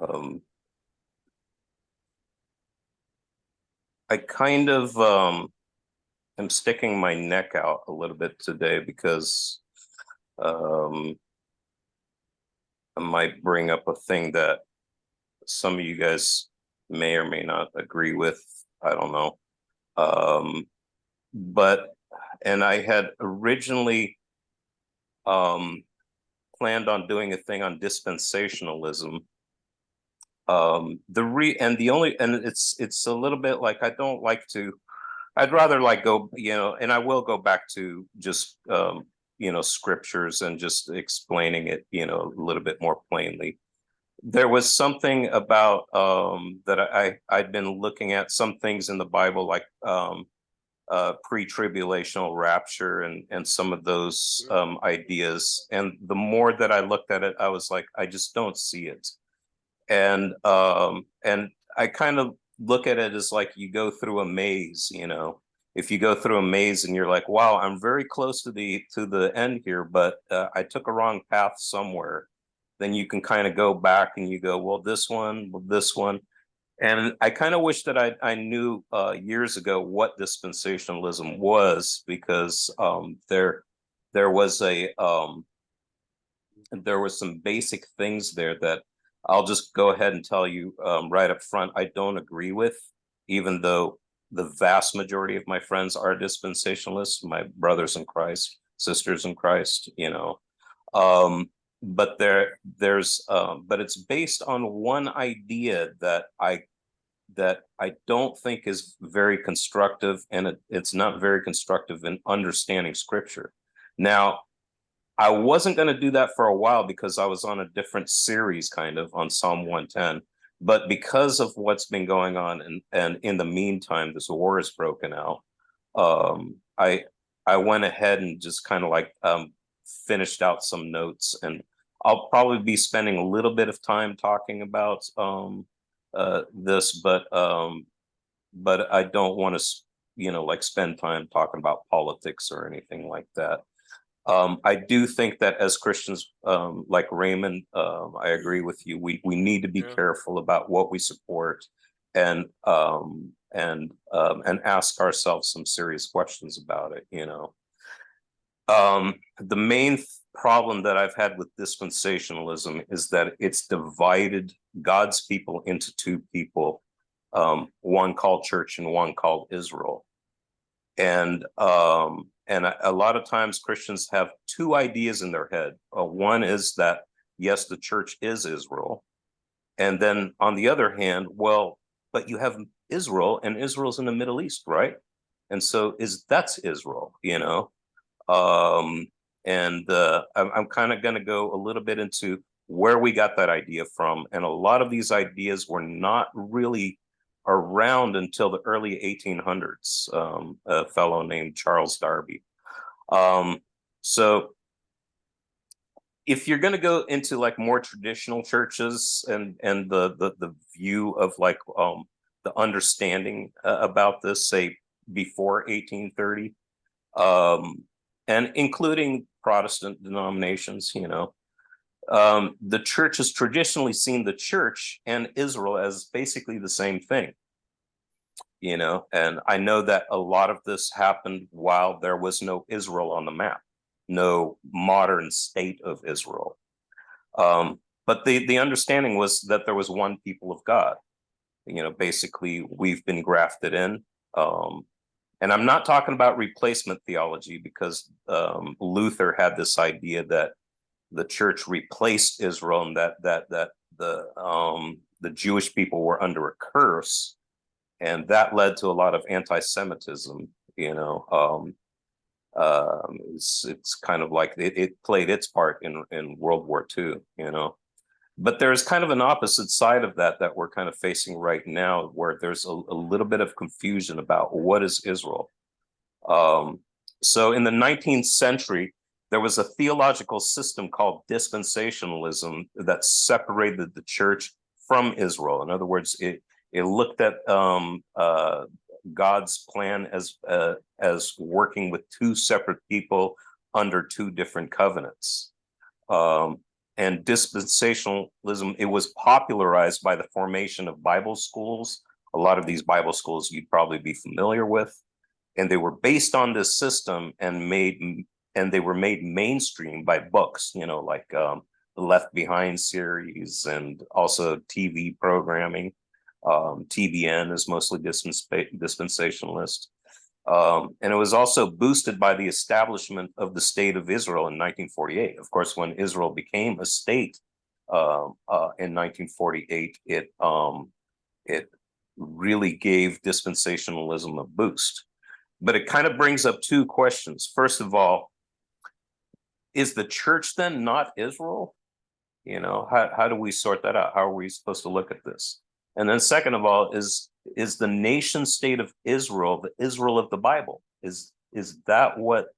Um, I kind of am sticking my neck out a little bit today because um, I might bring up a thing that some of you guys may or may not agree with. I don't know. Um, but, and I had originally planned on doing a thing on dispensationalism. And it's a little bit like I don't like to. I'd rather like go, and I will go back to just scriptures and just explaining it, a little bit more plainly. There was something about that I'd been looking at some things in the Bible, like pre-tribulational rapture and some of those ideas. And the more that I looked at it, I was like, I just don't see it. And I kind of look at it as like you go through a maze, if you go through a maze and you're like, wow, I'm very close to the end here, but I took a wrong path somewhere, then you can kind of go back and you go, well, this one. And I kind of wish that I knew years ago what dispensationalism was, because there was there was some basic things there that I'll just go ahead and tell you right up front, I don't agree with, even though the vast majority of my friends are dispensationalists, my brothers in Christ, sisters in Christ, but but it's based on one idea that I don't think is very constructive, and it's not very constructive in understanding scripture. Now, I wasn't going to do that for a while because I was on a different series kind of on Psalm 110. But because of what's been going on, and in the meantime, this war has broken out, um, I I went ahead and just kind of like finished out some notes, and I'll probably be spending a little bit of time talking about this, but I don't want to, like spend time talking about politics or anything like that. I do think that as Christians, like Raymond, I agree with you. We need to be careful about what we support, and and ask ourselves some serious questions about it. The main problem that I've had with dispensationalism is that it's divided God's people into two people, one called church and one called Israel. And a lot of times Christians have two ideas in their head. One is that, yes, the church is Israel. And then on the other hand, well, but you have Israel, and Israel's in the Middle East, right? And so that's Israel, Um, and I'm kind of going to go a little bit into where we got that idea from. And a lot of these ideas were not really around until the early 1800s, a fellow named Charles Darby. So if you're going to go into like more traditional churches and the view of like the understanding about this, say before 1830, and including Protestant denominations, the church has traditionally seen the church and Israel as basically the same thing. And I know that a lot of this happened while there was no Israel on the map, no modern state of Israel. But the understanding was that there was one people of God. Basically, we've been grafted in. And I'm not talking about replacement theology, because Luther had this idea that the church replaced Israel, and that the Jewish people were under a curse, and that led to a lot of anti-Semitism. It's kind of like it played its part in World War II. But there's kind of an opposite side of that we're kind of facing right now, where there's a little bit of confusion about what is Israel. So in the 19th century, there was a theological system called dispensationalism that separated the church from Israel. In other words, it looked at God's plan as working with two separate people under two different covenants. and dispensationalism, it was popularized by the formation of Bible schools. A lot of these Bible schools you'd probably be familiar with, and they were based on this system and they were made mainstream by books, like the Left Behind series and also TV programming. TBN is mostly dispensationalist. And it was also boosted by the establishment of the State of Israel in 1948. Of course, when Israel became a state in 1948, it really gave dispensationalism a boost. But it kind of brings up two questions. First of all, is the church then not Israel? How do we sort that out? How are we supposed to look at this? And then second of all, is the nation state of Israel the Israel of the Bible? Is that what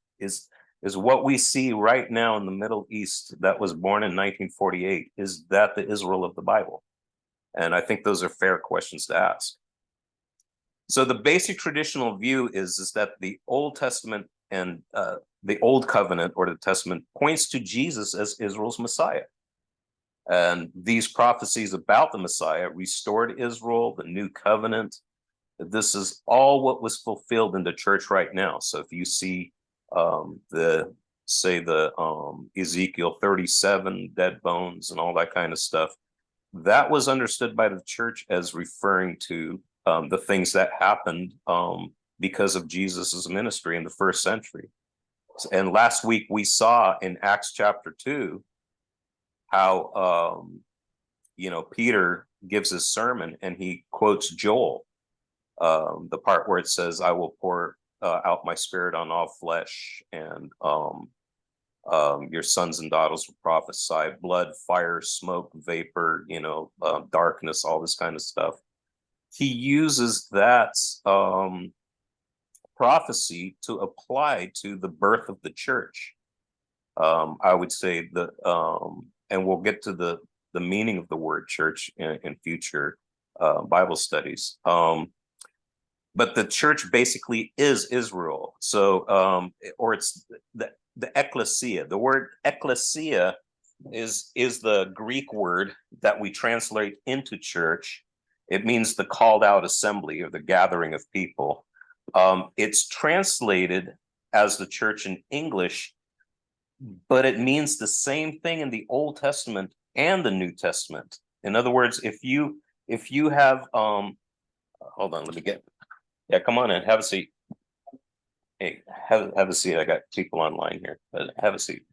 we see right now in the Middle East that was born in 1948? Is that the Israel of the Bible? And I think those are fair questions to ask. So the basic traditional view is that the Old Testament and the Old Covenant or the Testament points to Jesus as Israel's Messiah. And these prophecies about the Messiah restored Israel, the new covenant. This is all what was fulfilled in the church right now. So if you see the Ezekiel 37 dead bones and all that kind of stuff, that was understood by the church as referring to the things that happened because of Jesus's ministry in the first century. And last week we saw in Acts chapter 2 how Peter gives his sermon and he quotes Joel, the part where it says, "I will pour out my spirit on all flesh, and your sons and daughters will prophesy, blood, fire, smoke, vapor, darkness, all this kind of stuff." He uses that prophecy to apply to the birth of the church. I would say that, and we'll get to the meaning of the word church in future Bible studies. But the church basically is Israel. So, or it's the ecclesia. The word ecclesia is the Greek word that we translate into church. It means the called out assembly or the gathering of people. It's translated as the church in English, but it means the same thing in the Old Testament and the New Testament. In other words, if you have hold on, come on in, have a seat. Hey, have a seat. I got people online here, but have a seat.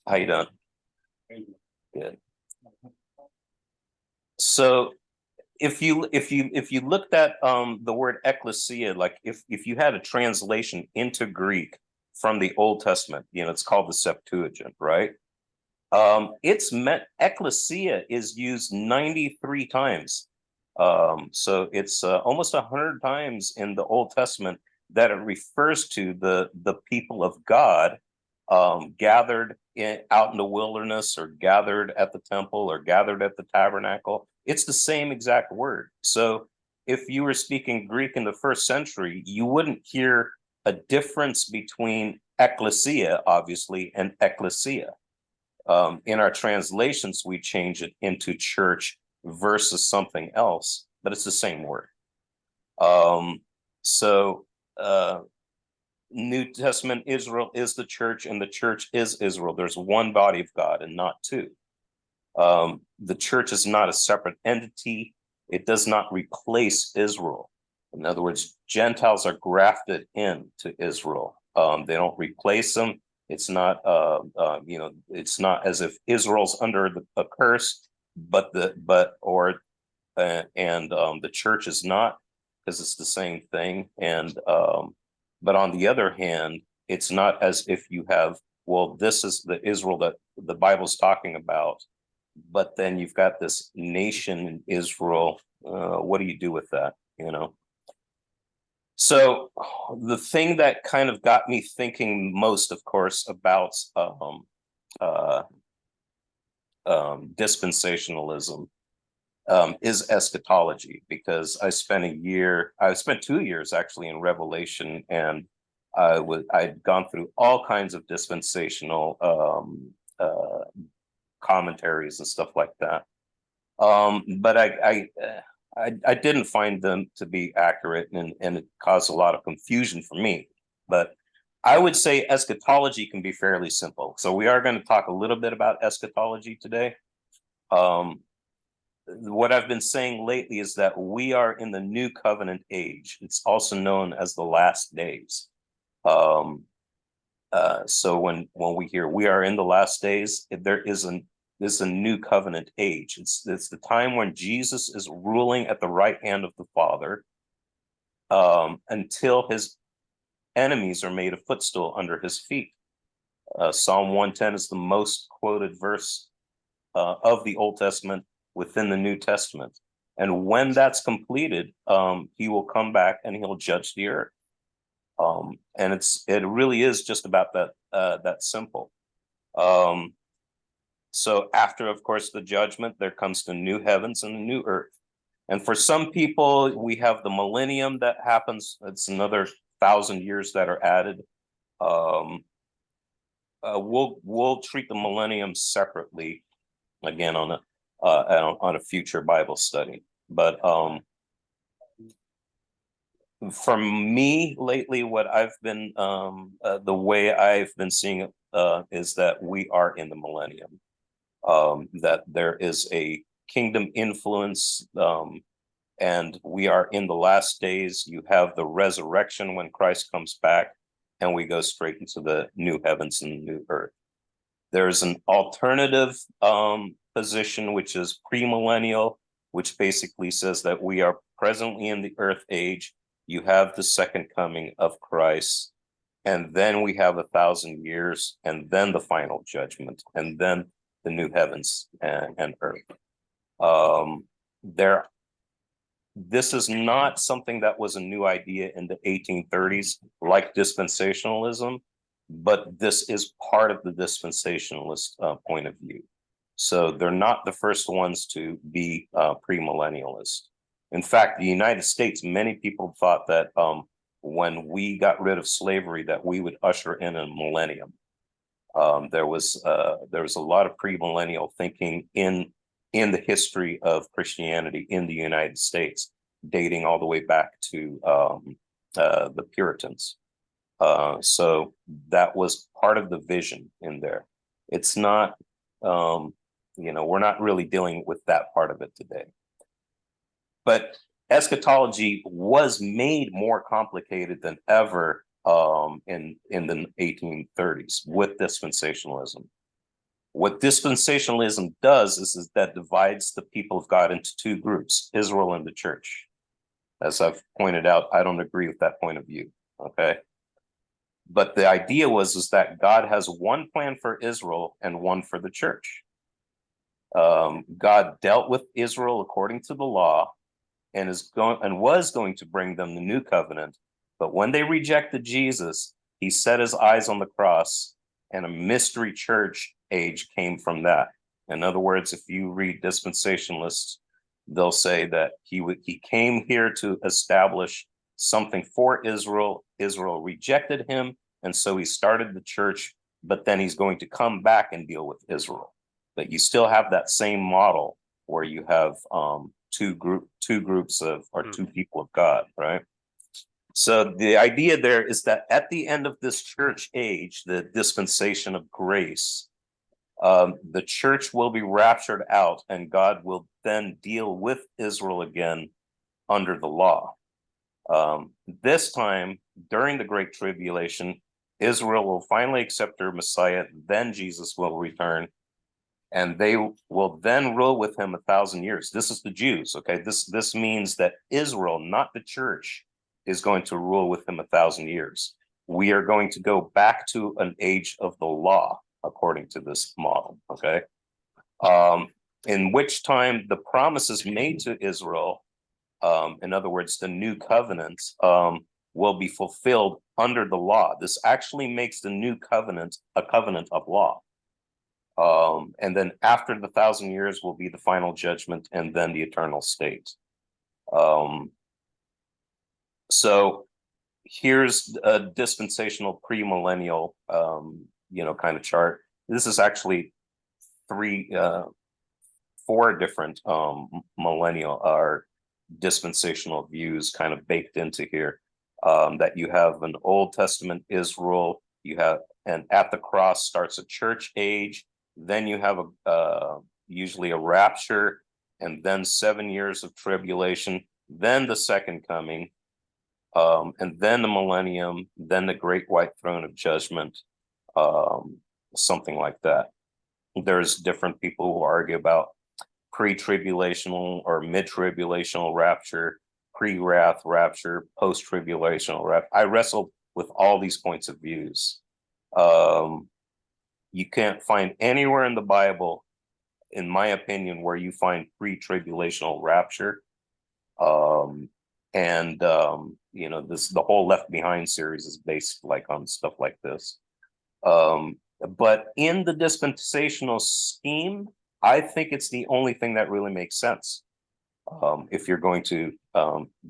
How you doing? Good. So if you looked at the word ecclesia, like if you had a translation into Greek from the Old Testament, it's called the Septuagint, right? It's meant, ecclesia is used 93 times. So it's almost 100 times in the Old Testament that it refers to the people of God gathered out in the wilderness, or gathered at the temple, or gathered at the tabernacle. It's the same exact word. So if you were speaking Greek in the first century, you wouldn't hear a difference between ecclesia, obviously, and ecclesia. In our translations, we change it into church versus something else, but it's the same word. New Testament Israel is the church, and the church is Israel. There's one body of God and not two. The church is not a separate entity. It does not replace Israel. In other words, Gentiles are grafted into Israel. They don't replace them. It's not, it's not as if Israel's under a curse, but the church is not, because it's the same thing. And but on the other hand, it's not as if you have, well, this is the Israel that the Bible's talking about, but then you've got this nation in Israel. What do you do with that? So the thing that kind of got me thinking most, of course, about dispensationalism is eschatology, because I spent 2 years actually in Revelation, and I'd gone through all kinds of dispensational commentaries and stuff like that. But I didn't find them to be accurate, and it caused a lot of confusion for me. But I would say eschatology can be fairly simple. So we are going to talk a little bit about eschatology today. What I've been saying lately is that we are in the new covenant age. It's also known as the last days. So when we hear we are in the last days, there is a new covenant age. It's the time when Jesus is ruling at the right hand of the Father, until his enemies are made a footstool under his feet. Psalm 110 is the most quoted verse of the Old Testament within the New Testament. And when that's completed, he will come back and he'll judge the earth. And it really is just about that simple. So after, of course, the judgment, there comes the new heavens and the new earth. And for some people, we have the millennium that happens. It's another 1,000 years that are added. We'll treat the millennium separately again on a future Bible study. But for me lately, what I've been the way I've been seeing it is that we are in the millennium. That there is a kingdom influence, and we are in the last days. You have the resurrection when Christ comes back, and we go straight into the new heavens and new earth. There's an alternative position, which is premillennial, which basically says that we are presently in the earth age. You have the second coming of Christ, and then we have 1,000 years, and then the final judgment, and then the new heavens and earth. This is not something that was a new idea in the 1830s, like dispensationalism, but this is part of the dispensationalist point of view. So they're not the first ones to be premillennialist. In fact, the United States, many people thought that when we got rid of slavery, that we would usher in a millennium. There was a lot of premillennial thinking in the history of Christianity in the United States, dating all the way back to the Puritans. So that was part of the vision in there. It's not, we're not really dealing with that part of it today. But eschatology was made more complicated than ever in the 1830s with dispensationalism. What dispensationalism does is that divides the people of God into two groups, Israel and the church. As I've pointed out, I don't agree with that point of view, okay? But the idea is that God has one plan for Israel and one for the church. God dealt with Israel according to the law and was going to bring them the new covenant. But when they rejected Jesus, he set his eyes on the cross, and a mystery church age came from that. In other words, if you read dispensationalists, they'll say that he came here to establish something for Israel. Israel rejected him, and so he started the church, but then he's going to come back and deal with Israel. But you still have that same model where you have two groups of, or two people of God, right? So the idea there is that at the end of this church age, the dispensation of grace, the church will be raptured out, and God will then deal with Israel again under the law. This time, during the Great Tribulation, Israel will finally accept their Messiah, then Jesus will return, and they will then rule with him 1,000 years. This is the Jews, okay? This means that Israel, not the church, is going to rule with him 1,000 years. We are going to go back to an age of the law, according to this model, okay? In which time the promises made to Israel, in other words, the new covenant, will be fulfilled under the law. This actually makes the new covenant a covenant of law. And then after the 1,000 years will be the final judgment, and then the eternal state. So here's a dispensational premillennial, kind of chart. This is actually four different millennial or dispensational views kind of baked into here. That you have an Old Testament Israel, you have, and at the cross starts a church age, then you have usually a rapture, and then 7 years of tribulation, then the second coming, and then the millennium, then the great white throne of judgment, something like that. There's different people who argue about pre-tribulational or mid-tribulational rapture, pre-wrath rapture, post-tribulational rapture. I wrestled with all these points of views. You can't find anywhere in the Bible, in my opinion, where you find pre-tribulational rapture. The whole Left Behind series is based like on stuff like this. But in the dispensational scheme, I think it's the only thing that really makes sense, if you're going to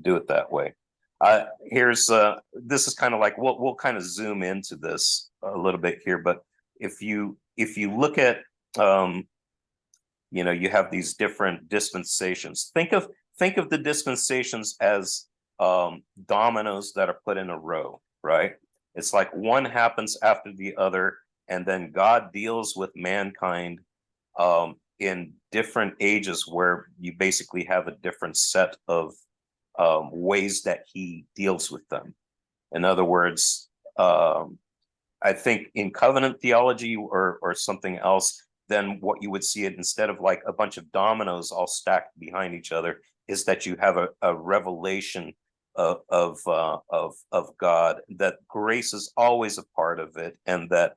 do it that way. This is kind of like, we'll kind of zoom into this a little bit here, but if you look at, you have these different dispensations. Think of the dispensations as dominoes that are put in a row, right? It's like one happens after the other, and then God deals with mankind in different ages, where you basically have a different set of ways that he deals with them. In other words, I think in covenant theology or something else, then what you would see it, instead of like a bunch of dominoes all stacked behind each other, is that you have a revelation of God, that grace is always a part of it, and that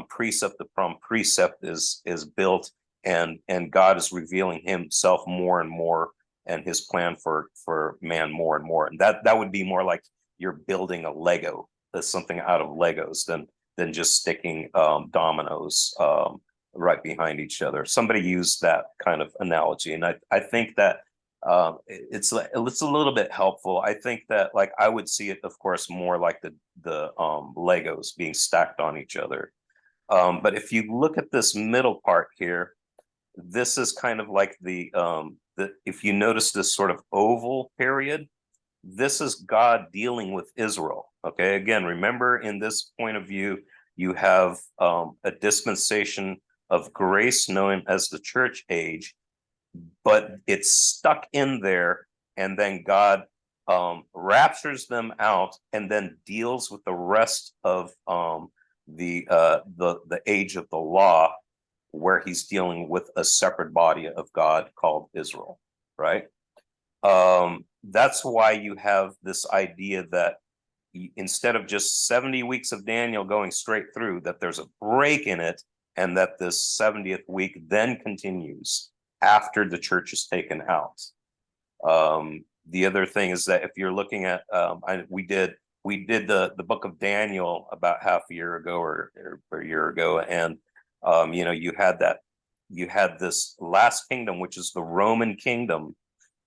precept upon precept is built, and God is revealing himself more and more, and his plan for man more and more. And that would be more like you're building a Lego, that's something out of Legos, than just sticking dominoes right behind each other. Somebody used that kind of analogy, and I think that it's a little bit helpful. I think that, like, I would see it, of course, more like the Legos being stacked on each other. But if you look at this middle part here, this is kind of like if you notice this sort of oval period, this is God dealing with Israel. Okay, again, remember, in this point of view, you have a dispensation of grace known as the church age, but it's stuck in there, and then God raptures them out, and then deals with the rest of the age of the law, where he's dealing with a separate body of God called Israel, right? That's why you have this idea that instead of just 70 weeks of Daniel going straight through, that there's a break in it, and that this 70th week then continues after the church is taken out. The other thing is that if you're looking at, we did the book of Daniel about half a year ago or a year ago, and you had this last kingdom, which is the Roman kingdom,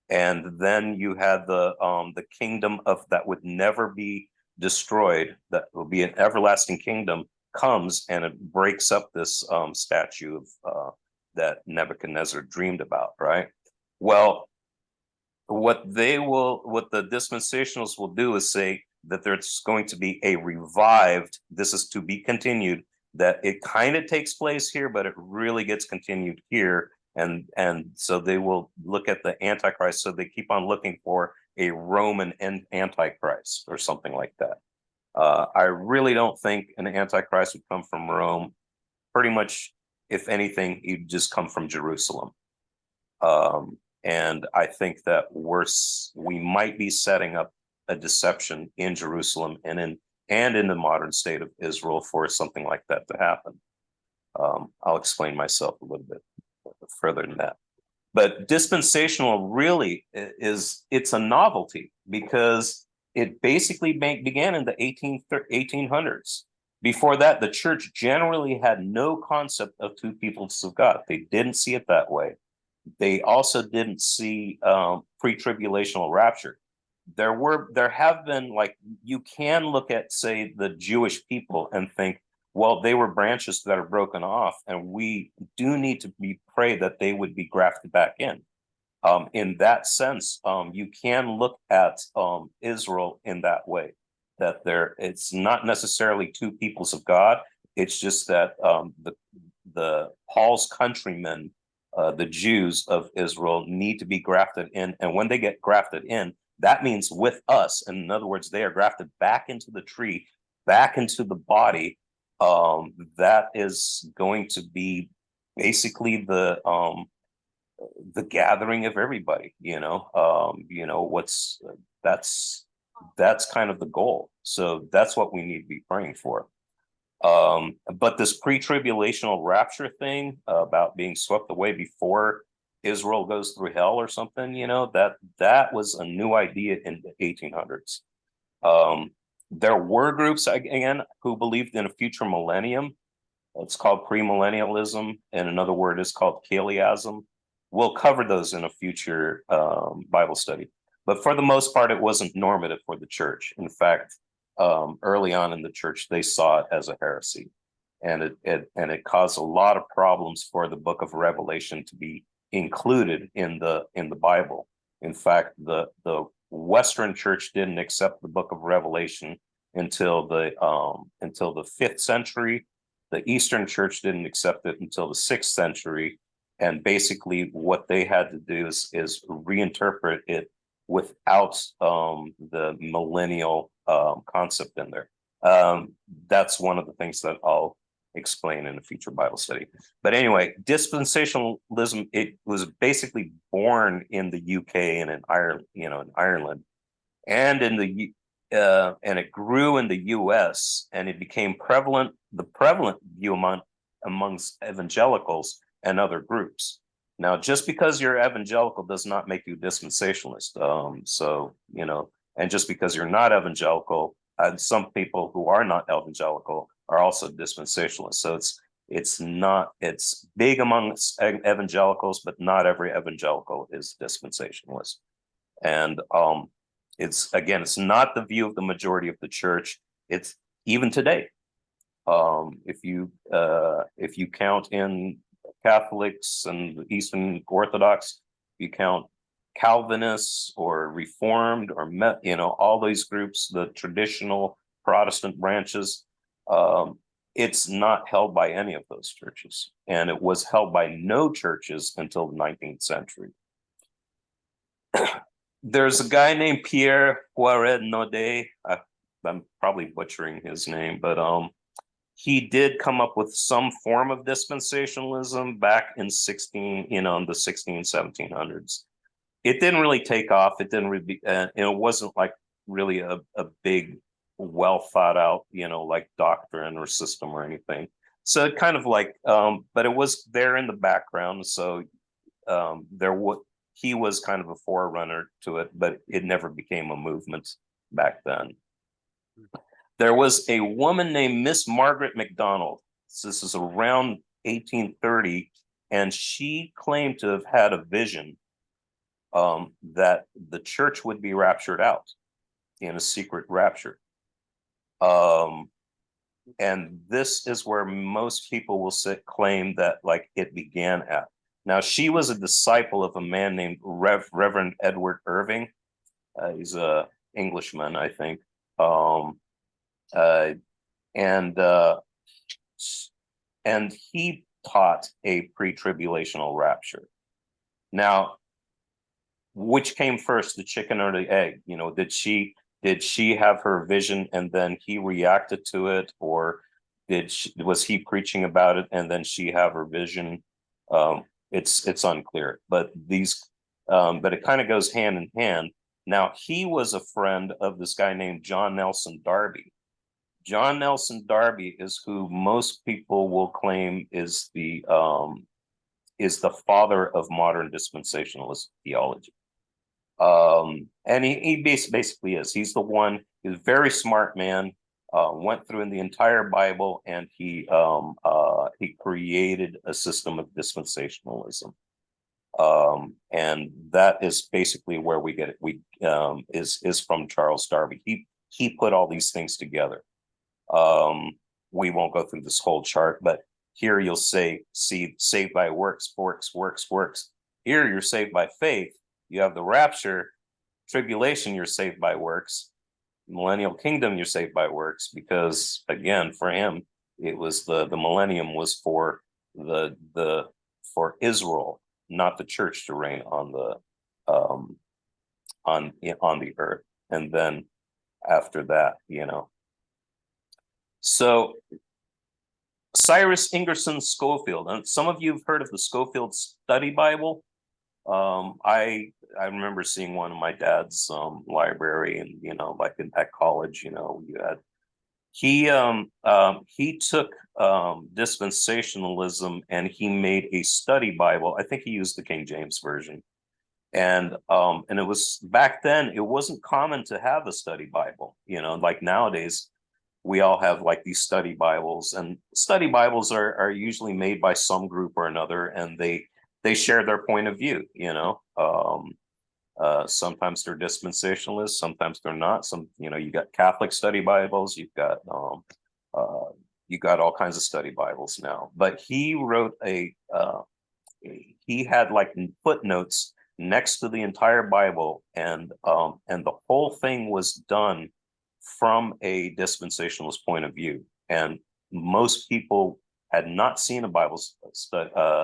and then you had the kingdom that would never be destroyed, that will be an everlasting kingdom, comes, and it breaks up this statue of that Nebuchadnezzar dreamed about, right? Well, what the dispensationalists will do is say that there's going to be a revived, this is to be continued, that it kind of takes place here, but it really gets continued here. And so they will look at the Antichrist. So they keep on looking for a Roman Antichrist or something like that. I really don't think an Antichrist would come from Rome. Pretty much, if anything, he'd just come from Jerusalem. And I think that we might be setting up a deception in Jerusalem and in the modern state of Israel for something like that to happen. I'll explain myself a little bit further than that. But dispensational really it's a novelty, because it basically began in the 1800s. Before that, the church generally had no concept of two peoples of God. They didn't see it that way. They also didn't see pre-tribulational rapture. There have been, like, you can look at, say, the Jewish people and think, Well, they were branches that are broken off, and we do need to pray that they would be grafted back in. In that sense, you can look at Israel in that way, that it's not necessarily two peoples of God. It's just that the Paul's countrymen, the Jews of Israel, need to be grafted in, and when they get grafted in, that means with us. And in other words, they are grafted back into the tree, back into the body. That is going to be basically the gathering of everybody, that's kind of the goal. So that's what we need to be praying for. But this pre-tribulational rapture thing about being swept away before Israel goes through hell or something, that was a new idea in the 1800s. There were groups again who believed in a future millennium. It's called premillennialism, and another word is called Chiliasm. We'll cover those in a future Bible study. But for the most part, it wasn't normative for the church. In fact, early on in the church, they saw it as a heresy. And it caused a lot of problems for the book of Revelation to be included in the Bible. In fact, the Western church didn't accept the book of Revelation until the 5th century. The Eastern church didn't accept it until the 6th century. And basically what they had to do is reinterpret it without the millennial concept in there. That's one of the things that I'll explain in a future Bible study. But anyway, dispensationalism, it was basically born in the UK and in Ireland, and and it grew in the US, and it became the prevalent view amongst evangelicals and other groups. Now, just because you're evangelical does not make you dispensationalist. And just because you're not evangelical, and some people who are not evangelical are also dispensationalists. So it's big amongst evangelicals, but not every evangelical is dispensationalist. And it's not the view of the majority of the church. It's even today. If you count in Catholics and Eastern Orthodox, you count Calvinists or Reformed or all these groups, the traditional Protestant branches, it's not held by any of those churches, and it was held by no churches until the 19th century. There's a guy named Pierre Poiret Naudet. I'm probably butchering his name, but he did come up with some form of dispensationalism back in the 1700s. It didn't really take off. It didn't really, it wasn't like really a big, well thought out, like doctrine or system or anything. So it kind of like, but it was there in the background. So he was kind of a forerunner to it, but it never became a movement back then. There was a woman named Miss Margaret MacDonald. This is around 1830, and she claimed to have had a vision that the church would be raptured out in a secret rapture. And this is where most people will claim that like it began at. Now, she was a disciple of a man named Reverend Edward Irving. He's a Englishman, I think. And he taught a pre-tribulational rapture. Now, which came first, the chicken or the egg? Did she have her vision and then he reacted to it, or was he preaching about it and then she have her vision? It's unclear, but it kind of goes hand in hand. Now, he was a friend of this guy named John Nelson Darby. John Nelson Darby is who most people will claim is the father of modern dispensationalist theology. And he basically is. He's the one. He's a very smart man. Went through in the entire Bible, and he created a system of dispensationalism. And that is basically where we get it. Is from Charles Darby. He put all these things together. we won't go through this whole chart, but here you'll see saved by works, works, works, works. Here you're saved by faith. You have the rapture, tribulation, you're saved by works. Millennial kingdom, you're saved by works, because again, for him, it was the millennium was for for Israel, not the church to reign on the earth. And then after that, so Cyrus Ingerson Schofield, and some of you have heard of the Schofield Study Bible. I remember seeing one in my dad's library, and like at college, you had he took dispensationalism and he made a study Bible. I think he used the King James version. And it was back then, it wasn't common to have a study Bible, like nowadays we all have like these study Bibles, and study Bibles are usually made by some group or another, and they share their point of view, sometimes they're dispensationalists, sometimes they're not. You got Catholic study Bibles, you got all kinds of study Bibles now. But he wrote he had like footnotes next to the entire Bible, and the whole thing was done from a dispensationalist point of view. And most people had not seen a Bible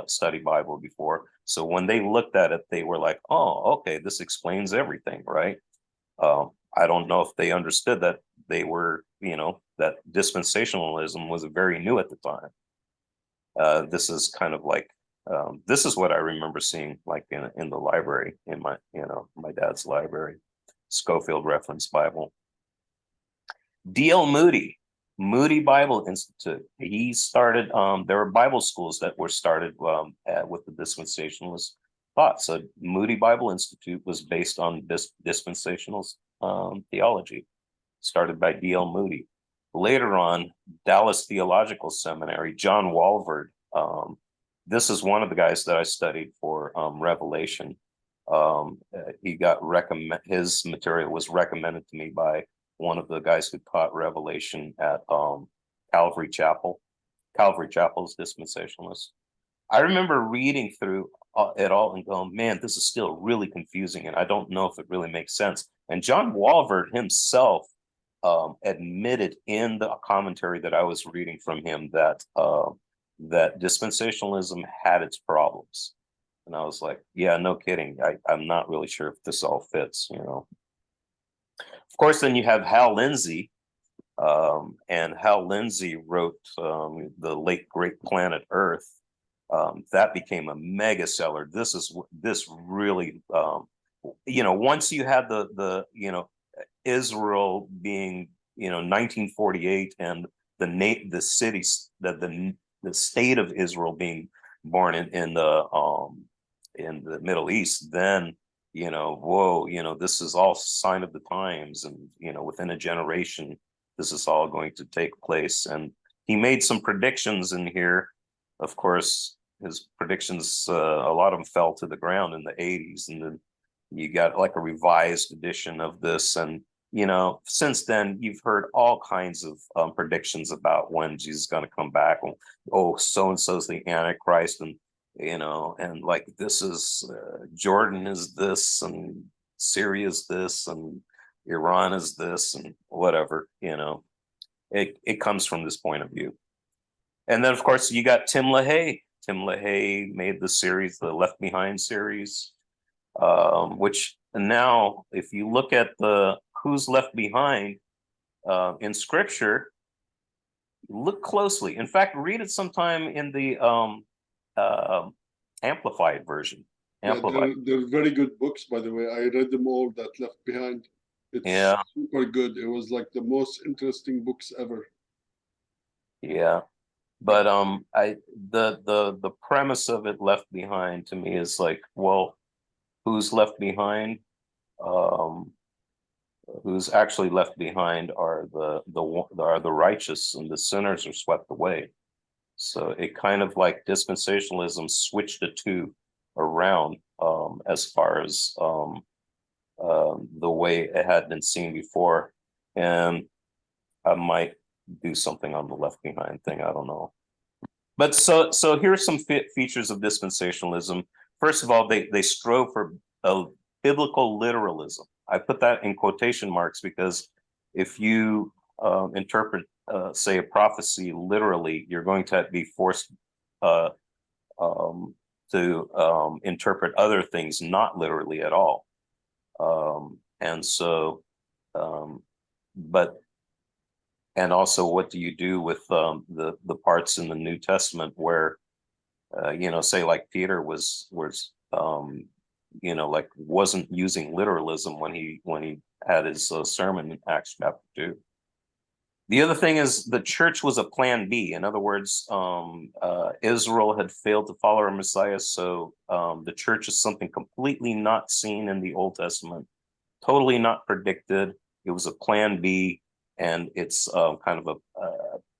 study Bible before. So when they looked at it, they were like, oh, okay, this explains everything, right? I don't know if they understood that they were, that dispensationalism was very new at the time. This is kind of like, this is what I remember seeing like in the library, in my dad's library, Schofield Reference Bible. D.L. Moody Bible Institute. He started, there were Bible schools that were started with the dispensationalist thought. So Moody Bible Institute was based on dispensational theology, started by D.L. Moody. Later on, Dallas Theological Seminary, John Walvoord. This is one of the guys that I studied for Revelation. His material was recommended to me by one of the guys who taught Revelation at Calvary Chapel. Calvary Chapel's dispensationalist. I remember reading through it all and going, man, this is still really confusing, and I don't know if it really makes sense. And John Walvoord himself admitted in the commentary that I was reading from him that that dispensationalism had its problems. And I was like, yeah, no kidding. I'm not really sure if this all fits, Of course, then you have Hal Lindsey, and Hal Lindsey wrote The Late Great Planet Earth. That became a mega seller. This really, once you had the Israel being 1948 and the cities that the state of Israel being born in the Middle East, then this is all sign of the times, and within a generation this is all going to take place. And he made some predictions in here. Of course, his predictions, a lot of them fell to the ground in the 80s, and then you got like a revised edition of this. And since then you've heard all kinds of predictions about when Jesus is going to come back. Oh, so and so's the Antichrist, and and like this is Jordan is this, and Syria is this, and Iran is this, and whatever. It comes from this point of view. And then of course you got Tim LaHaye. Tim LaHaye made the series, the Left Behind series, which now if you look at the who's left behind in scripture, look closely. In fact, read it sometime in the amplified version. Amplified. Yeah, they're very good books, by the way. I read them all, that Left Behind. It's super good. It was like the most interesting books ever. Yeah. But the premise of it, Left Behind, to me is like, well, who's left behind? Who's actually left behind are the righteous, and the sinners are swept away. So it kind of like dispensationalism switched the two around as far as the way it had been seen before. And my do something on the Left Behind thing. I don't know. But so here are some features of dispensationalism. First of all, they strove for a biblical literalism. I put that in quotation marks because if you interpret, say, a prophecy literally, you're going to be forced uh, to interpret other things not literally at all. And so, but and also, what do you do with the parts in the New Testament where, say like Peter was like wasn't using literalism when he had his sermon in Acts chapter 2. The other thing is the church was a plan B. In other words, Israel had failed to follow our Messiah, so the church is something completely not seen in the Old Testament, totally not predicted. It was a plan B, and it's kind of a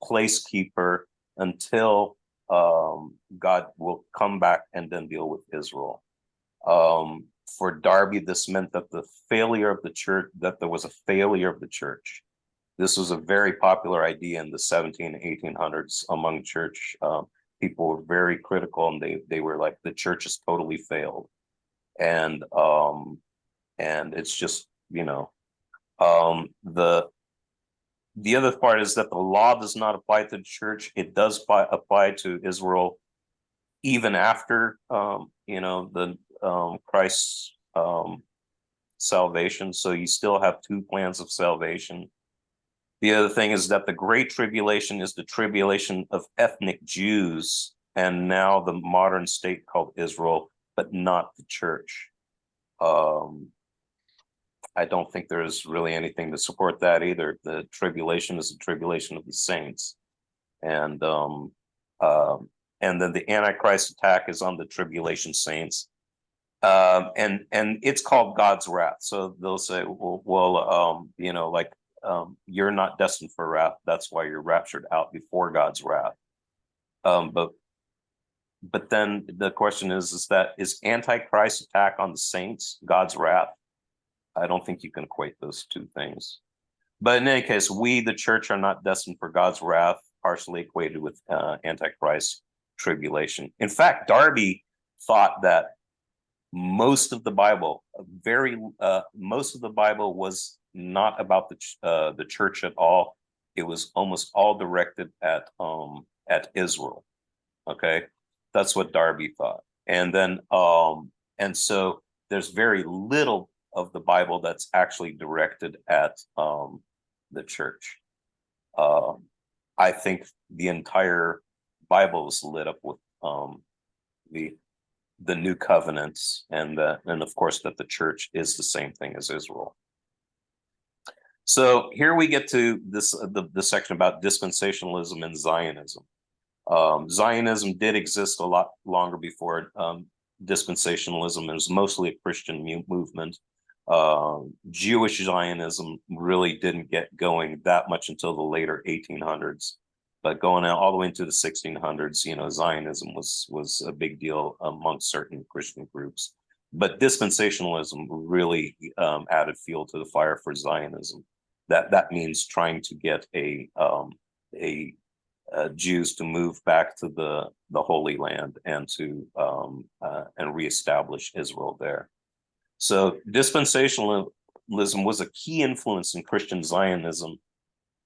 placekeeper until God will come back and then deal with Israel. For Darby, this meant that the failure of the church, that there was a failure of the church. This was a very popular idea in the 17 and 1800s among church. People were very critical, and they were like, the church has totally failed. And it's just, the other part is that the law does not apply to the church. It does apply to Israel even after Christ's salvation. So you still have two plans of salvation. The other thing is that the Great Tribulation is the tribulation of ethnic Jews, and now the modern state called Israel, but not the church. I don't think there's really anything to support that either. The tribulation is the tribulation of the saints, and then the Antichrist attack is on the tribulation saints, and it's called God's wrath. So they'll say, you're not destined for wrath. That's why you're raptured out before God's wrath. But then the question is Antichrist attack on the saints God's wrath? I don't think you can equate those two things. But in any case, we, the church, are not destined for God's wrath, partially equated with Antichrist tribulation. In fact, Darby thought that most of the Bible was not about the church at all. It was almost all directed at Israel. Okay, that's what Darby thought. And then and so there's very little of the Bible that's actually directed at the church. I think the entire Bible is lit up with the new covenants, and of course that the church is the same thing as Israel. So here we get to this the section about dispensationalism and Zionism. Zionism did exist a lot longer before dispensationalism. It was mostly a Christian movement. Jewish Zionism really didn't get going that much until the later 1800s. But going out all the way into the 1600s, Zionism was a big deal among certain Christian groups. But dispensationalism really added fuel to the fire for Zionism. That means trying to get Jews to move back to the Holy Land and to and reestablish Israel there. So dispensationalism was a key influence in Christian Zionism,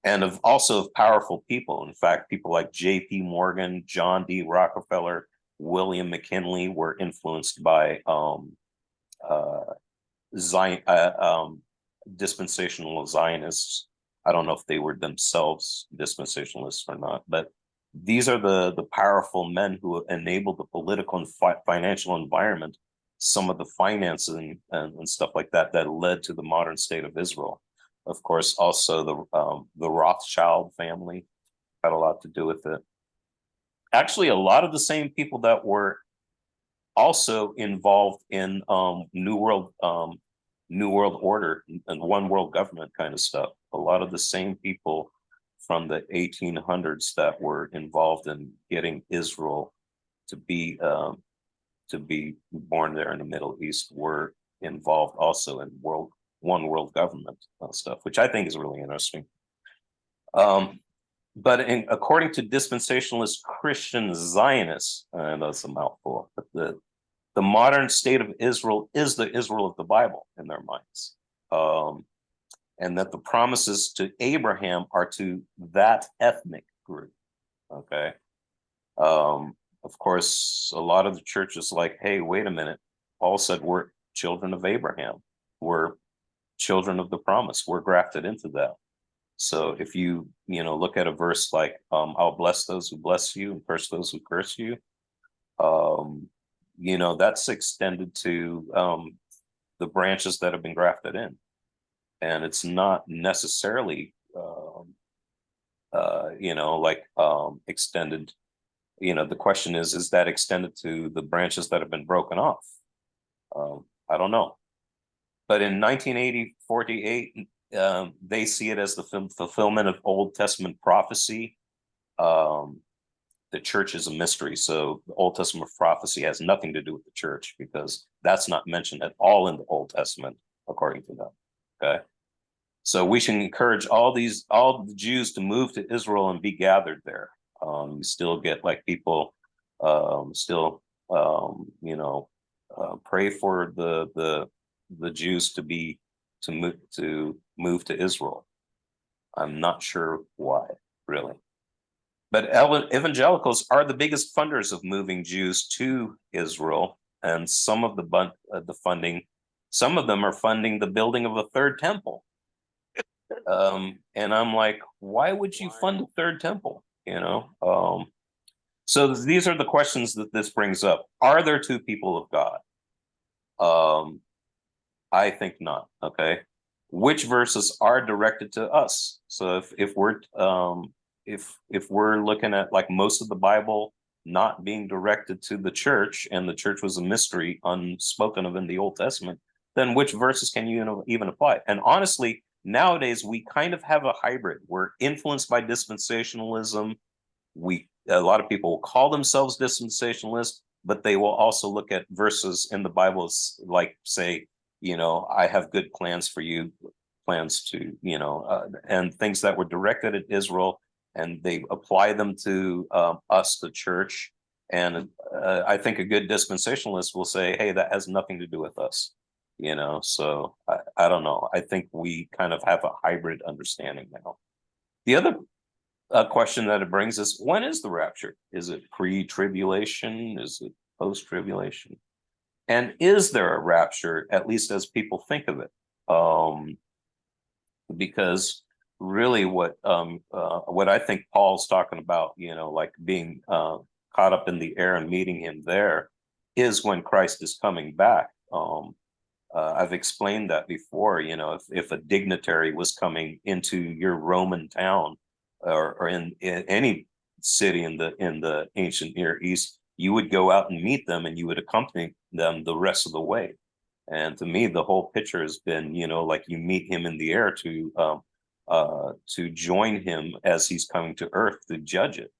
and also of powerful people. In fact, people like J.P. Morgan, John D. Rockefeller, William McKinley were influenced by dispensational Zionists. I don't know if they were themselves dispensationalists or not, but these are the powerful men who enabled the political and financial environment, some of the financing and stuff like that led to the modern state of Israel. Of course, also the Rothschild family had a lot to do with it. Actually, a lot of the same people that were also involved in New World Order and one world government kind of stuff. A lot of the same people from the 1800s that were involved in getting Israel to be born there in the Middle East were involved also in one world government stuff, which I think is really interesting. but according to dispensationalist Christian Zionists, that's a mouthful, but the modern state of Israel is the Israel of the Bible in their minds. And that the promises to Abraham are to that ethnic group. Okay. Of course, a lot of the churches like, hey, wait a minute. Paul said we're children of Abraham. We're children of the promise. We're grafted into that. So if you look at a verse like, I'll bless those who bless you and curse those who curse you, that's extended to the branches that have been grafted in. And it's not necessarily, extended. The question is that extended to the branches that have been broken off? I don't know. But in 1948, they see it as the fulfillment of Old Testament prophecy. The church is a mystery. So the Old Testament prophecy has nothing to do with the church because that's not mentioned at all in the Old Testament, according to them. Okay. So we should encourage all the Jews to move to Israel and be gathered there. You still get like people pray for the Jews to move to Israel. I'm not sure why, really. But evangelicals are the biggest funders of moving Jews to Israel, and some of the funding, some of them are funding the building of a third temple. And I'm like, why would you fund a third temple? So these are the questions that this brings up. Are there two people of God? I think not. Okay. Which verses are directed to us? So if we're looking at like most of the Bible not being directed to the church, and the church was a mystery unspoken of in the Old Testament, then which verses can you even apply? And honestly, nowadays we kind of have a hybrid. We're influenced by dispensationalism. A lot of people will call themselves dispensationalists, but they will also look at verses in the Bible like say, I have good plans for you, plans to, and things that were directed at Israel, and they apply them to us, the church. And I think a good dispensationalist will say, hey, that has nothing to do with us. So I don't know. I think we kind of have a hybrid understanding now. The other question that it brings is, when is the rapture? Is it pre-tribulation? Is it post-tribulation? And is there a rapture, at least as people think of it? Because really what I think Paul's talking about, like being caught up in the air and meeting him there, is when Christ is coming back. I've explained that before. If a dignitary was coming into your Roman town or in any city in the ancient Near East, you would go out and meet them, and you would accompany them the rest of the way. And to me, the whole picture has been, like you meet him in the air to join him as he's coming to earth to judge it.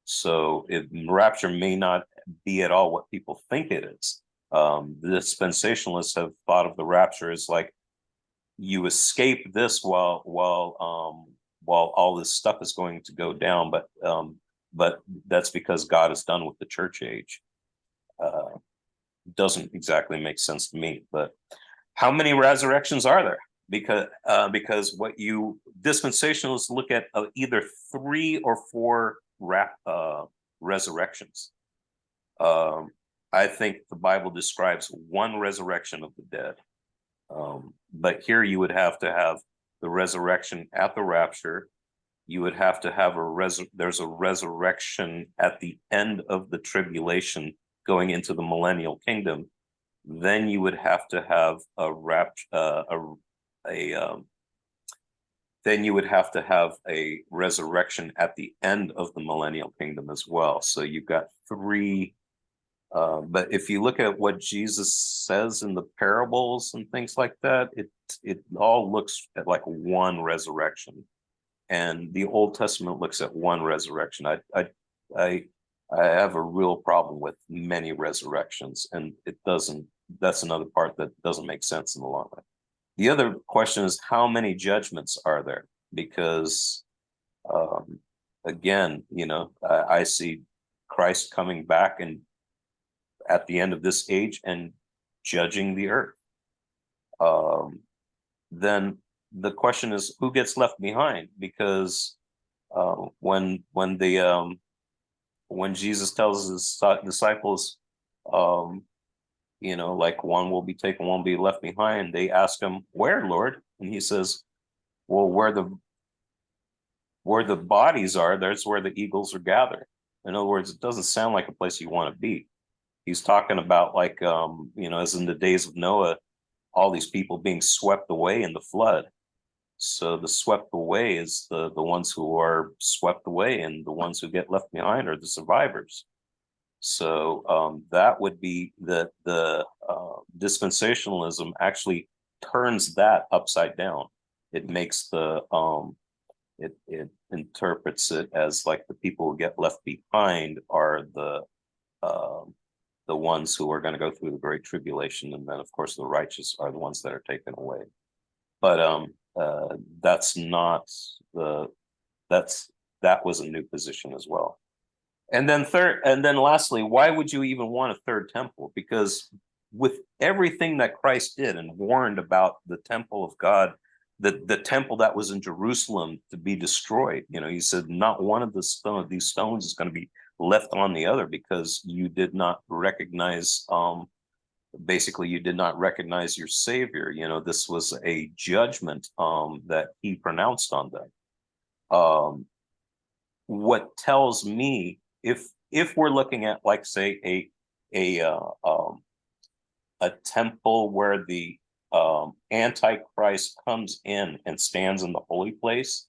So rapture may not be at all what people think it is. The dispensationalists have thought of the rapture as like you escape this while all this stuff is going to go down, but that's because God is done with the church age. Doesn't exactly make sense to me. But how many resurrections are there? Because what you dispensationalists look at either 3 or 4 resurrections. I think the Bible describes one resurrection of the dead. But here you would have to have the resurrection at the rapture. You would have to have there's a resurrection at the end of the tribulation going into the millennial kingdom. Then you would have to have then you would have to have a resurrection at the end of the millennial kingdom as well. So you've got 3. But if you look at what Jesus says in the parables and things like that, it all looks at like one resurrection, and the Old Testament looks at one resurrection. I have a real problem with many resurrections, and that's another part that doesn't make sense in the long run. The other question is, how many judgments are there? Because Again, I see Christ coming back and at the end of this age and judging the earth. Then the question is, who gets left behind? Because when Jesus tells his disciples, like one will be taken, one will be left behind, they ask him, "Where, Lord?" And he says, "Well, where the bodies are, there's where the eagles are gathered." In other words, it doesn't sound like a place you want to be. He's talking about like, as in the days of Noah, all these people being swept away in the flood. So the swept away is the ones who are swept away, and the ones who get left behind are the survivors. So that would be the dispensationalism actually turns that upside down. It makes it interprets it as like the people who get left behind are the ones who are going to go through the great tribulation, and then of course the righteous are the ones that are taken away. But that's not that was a new position as well. And then lastly, why would you even want a third temple? Because with everything that Christ did and warned about the temple of God, the temple that was in Jerusalem to be destroyed, he said not one of these stones is going to be left on the other, because you did not recognize basically you did not recognize your Savior. This was a judgment that he pronounced on them. What tells me, if we're looking at, like, say a temple where the Antichrist comes in and stands in the holy place,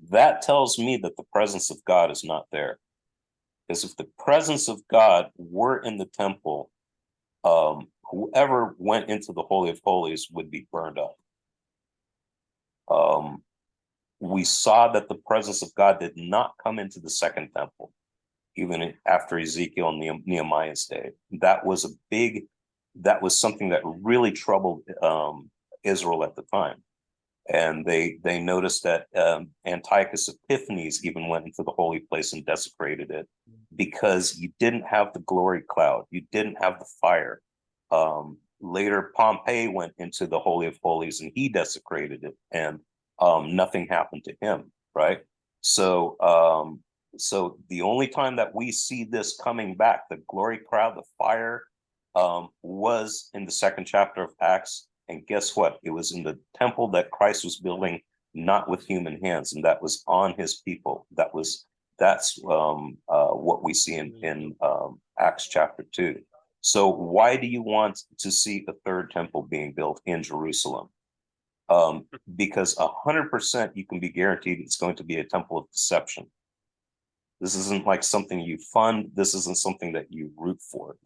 that tells me that the presence of God is not there. Because if the presence of God were in the temple, whoever went into the Holy of Holies would be burned up. We saw that the presence of God did not come into the second temple, even after Ezekiel and Nehemiah's day. That was something that really troubled Israel at the time. And they noticed that Antiochus Epiphanes even went into the holy place and desecrated it, because you didn't have the glory cloud, you didn't have the fire. Later, Pompey went into the Holy of Holies and he desecrated it, and nothing happened to him, right? So the only time that we see this coming back, the glory cloud, the fire, was in the second chapter of Acts. And guess what? It was in the temple that Christ was building, not with human hands, and that was on his people. That's what we see in Acts chapter 2. So why do you want to see a third temple being built in Jerusalem? Because 100% you can be guaranteed it's going to be a temple of deception. This isn't like something you fund. This isn't something that you root for,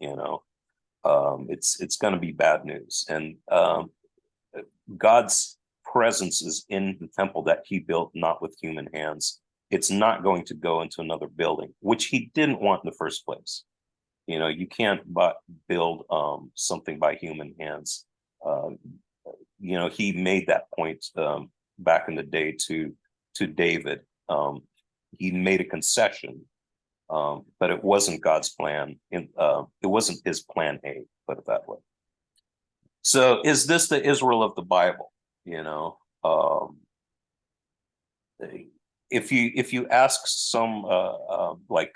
it's going to be bad news. And God's presence is in the temple that he built, not with human hands. It's not going to go into another building, which he didn't want in the first place. You can't build something by human hands. He made that point back in the day to David. He made a concession, but it wasn't God's plan. It wasn't his plan A, put it that way. So is this the Israel of the Bible? If you ask some like,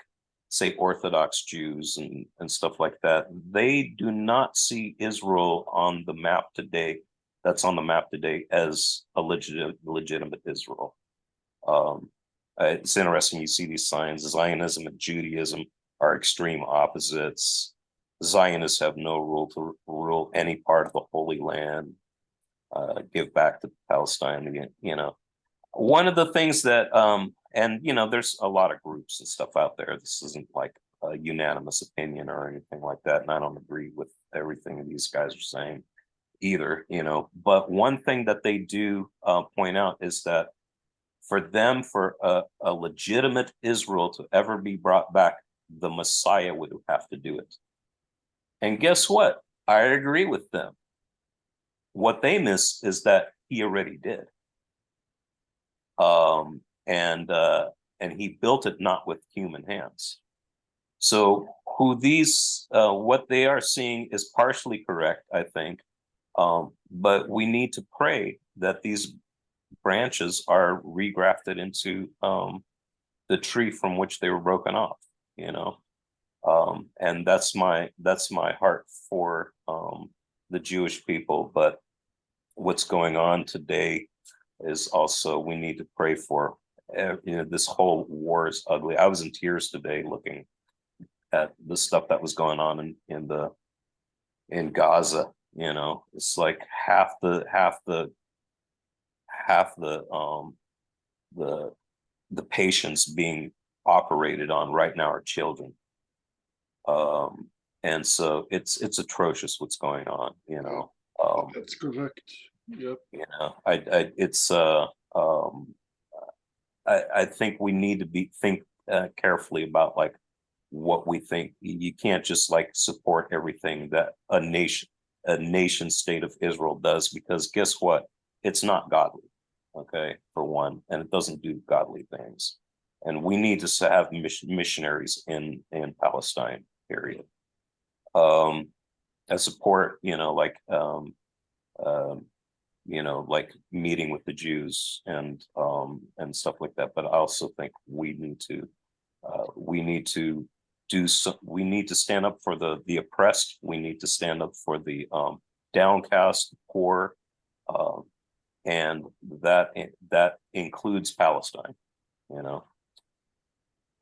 say, Orthodox Jews and stuff like that, they do not see Israel on the map today. That's on the map today as a legitimate Israel. It's interesting. You see these signs. Zionism and Judaism are extreme opposites. Zionists have no rule to rule any part of the Holy Land. Give back to Palestine again. One of the things that there's a lot of groups and stuff out there. This isn't like a unanimous opinion or anything like that, and I don't agree with everything these guys are saying either. But one thing that they do point out is that for them, for a legitimate Israel to ever be brought back, the Messiah would have to do it. And guess what? I agree with them. What they miss is that he already did. and he built it not with human hands. So what they are seeing is partially correct, I think. But we need to pray that these branches are regrafted into the tree from which they were broken off, and that's my heart for the Jewish people. But what's going on today is also, we need to pray for, this whole war is ugly. I was in tears today looking at the stuff that was going on in Gaza. It's like half the patients being operated on right now are children. And so it's atrocious what's going on, That's correct. Yep. I think we need to think carefully about like what we think. You can't just like support everything that a nation state of Israel does, because guess what? It's not godly, okay, for one, and it doesn't do godly things. And we need to have missionaries in Palestine, period. I support, like meeting with the Jews and stuff like that. But I also think we need to stand up for the oppressed. We need to stand up for the downcast, poor, and that includes Palestine.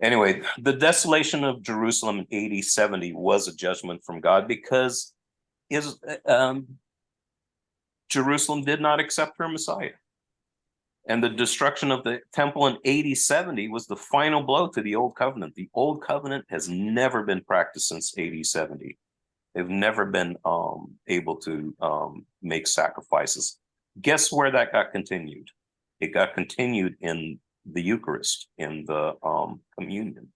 Anyway, the desolation of Jerusalem in AD 70 was a judgment from God, because Jerusalem did not accept her Messiah. And the destruction of the temple in AD 70 was the final blow to the Old Covenant. The Old Covenant has never been practiced since AD 70. They've never been able to make sacrifices. Guess where that got continued? It got continued in the Eucharist, in the communion,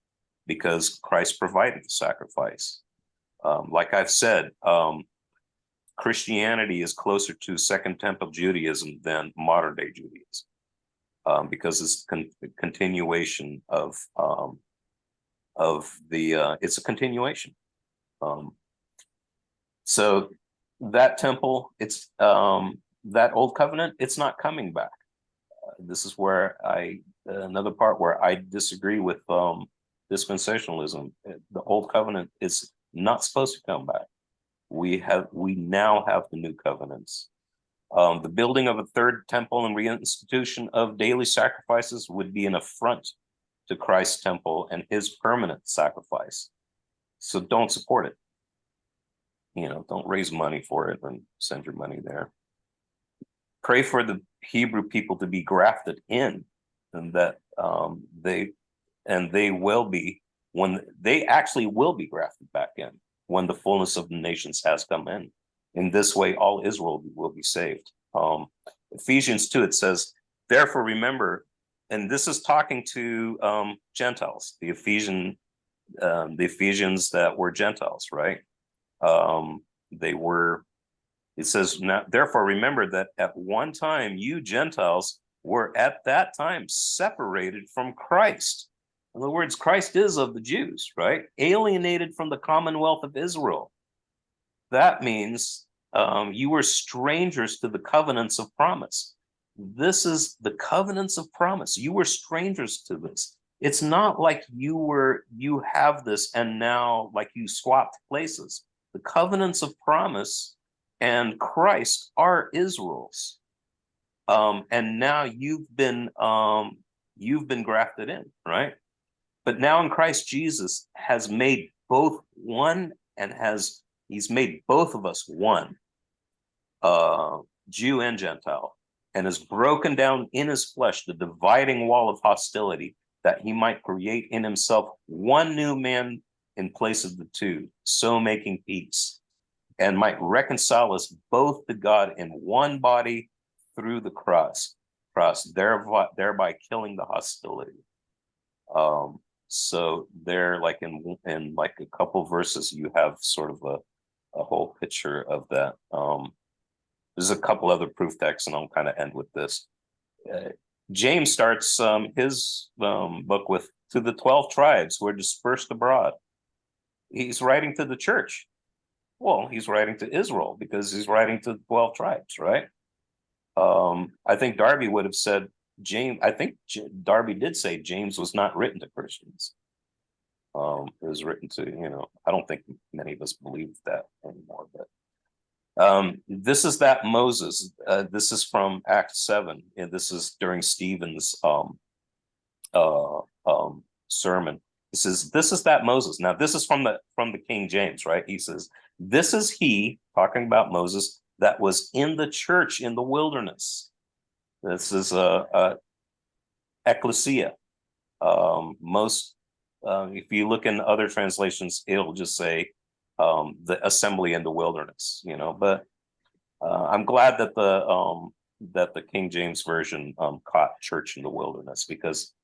because Christ provided the sacrifice. Like I've said, Christianity is closer to Second Temple Judaism than modern day Judaism, because it's a continuation of it's a continuation. So that temple, it's that Old Covenant, it's not coming back. This is where another part where I disagree with dispensationalism. The Old Covenant is not supposed to come back. We now have the new covenants. The building of a third temple and reinstitution of daily sacrifices would be an affront to Christ's temple and his permanent sacrifice. So don't support it. Don't raise money for it and send your money there. Pray for the Hebrew people to be grafted in, and that they will be, when they actually will be grafted back in, when the fullness of the nations has come in. In this way, all Israel will be saved. Ephesians 2, it says, therefore remember, and this is talking to Gentiles, the Ephesians that were Gentiles, right? It says, now, therefore remember that at one time you Gentiles were at that time separated from Christ. In other words, Christ is of the Jews, right? Alienated from the commonwealth of Israel. That means you were strangers to the covenants of promise. This is the covenants of promise. You were strangers to this. It's not like you have this and now like you swapped places. The covenants of promise and Christ are Israel's. And now you've been grafted in, right? But now in Christ Jesus has made both one, and he's made both of us one, Jew and Gentile, and has broken down in his flesh the dividing wall of hostility, that he might create in himself one new man in place of the two, so making peace, and might reconcile us both to God in one body through the cross, thereby killing the hostility. So there, like in like a couple verses, you have sort of a whole picture of that. There's a couple other proof texts, and I'll kind of end with this. James starts his book with to the 12 tribes who are dispersed abroad. He's writing to the church. Well, he's writing to Israel because he's writing to the 12 tribes, right? I think Darby would have said James. I think Darby did say James was not written to Christians. It was written to, I don't think many of us believe that anymore, but this is that Moses. This is from Acts 7, and this is during Stephen's sermon. This is that Moses. Now, this is from the King James, right? He says, "This is he," talking about Moses, "that was in the church in the wilderness." This is ecclesia. If you look in other translations, it'll just say the assembly in the wilderness, but I'm glad that the King James version caught church in the wilderness, because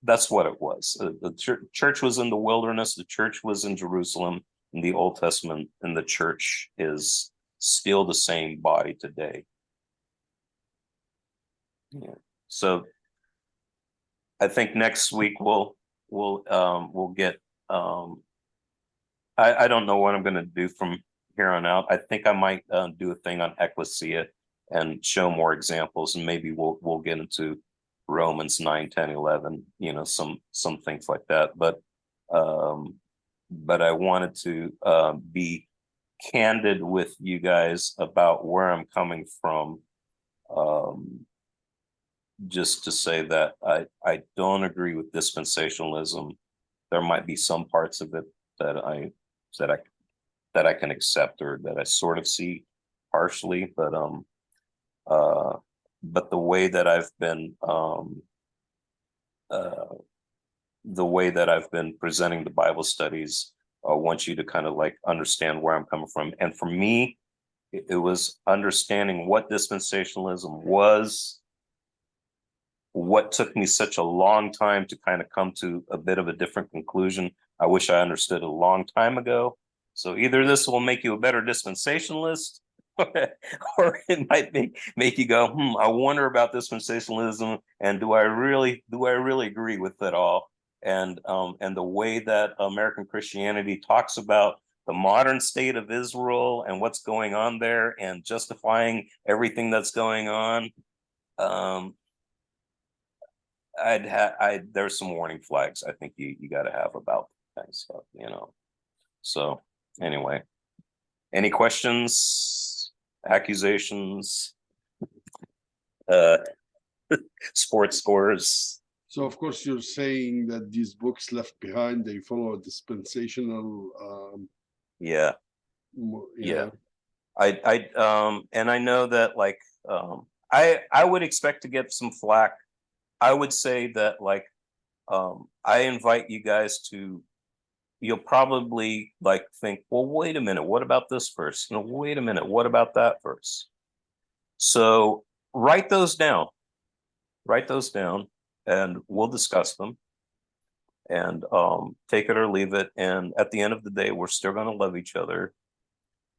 that's what it was. The church was in the wilderness. The church was in Jerusalem in the Old Testament, and the church is still the same body today. Yeah. So I think next week we'll get I don't know what I'm going to do from here on out. I think I might do a thing on ecclesia and show more examples, and maybe we'll get into Romans 9, 10, 11, some things like that. But I wanted to be candid with you guys about where I'm coming from. Just to say that I don't agree with dispensationalism. There might be some parts of it that I can accept, or that I sort of see partially, but the way that I've been presenting the Bible studies, I want you to kind of like understand where I'm coming from. And for me, it was understanding what dispensationalism was, what took me such a long time to kind of come to a bit of a different conclusion. I wish I understood a long time ago. So either this will make you a better dispensationalist, or it might make you go, I wonder about dispensationalism, and do I really agree with it all? And the way that American Christianity talks about the modern state of Israel and what's going on there, and justifying everything that's going on. There's some warning flags I think you got to have about that kind of stuff, So anyway, any questions, accusations, sports scores? So of course you're saying that these books left behind, they follow a dispensational Yeah. And I know that, like, I would expect to get some flack. I would say that, like, I invite you guys to, you'll probably like think, well, wait a minute, what about this verse? Wait a minute, what about that verse? So write those down, and we'll discuss them, and take it or leave it. And at the end of the day, we're still going to love each other.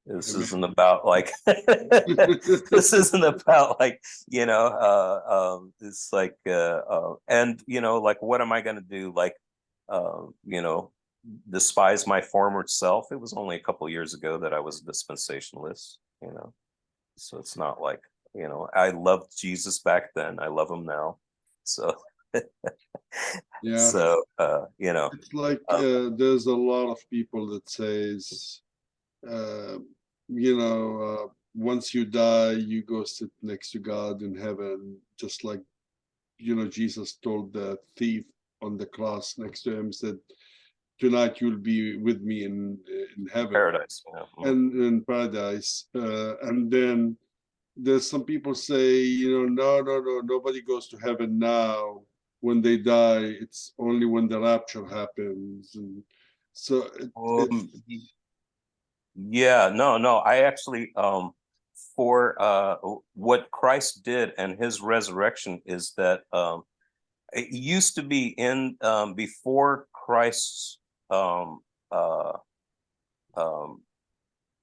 This isn't about like this isn't about like, it's like and like, what am I going to do? Like, despise my former self? It was only a couple of years ago that I was a dispensationalist, so it's not like, I loved Jesus back then, I love him now. So yeah, so it's like there's a lot of people that says once you die, you go sit next to God in heaven, just like Jesus told the thief on the cross next to him, said, "Tonight you'll be with me in heaven, paradise." and in paradise." And then there's some people say, no, nobody goes to heaven now. When they die, it's only when the rapture happens, and so yeah, no, I actually for what Christ did and his resurrection is that it used to be in before Christ's uh,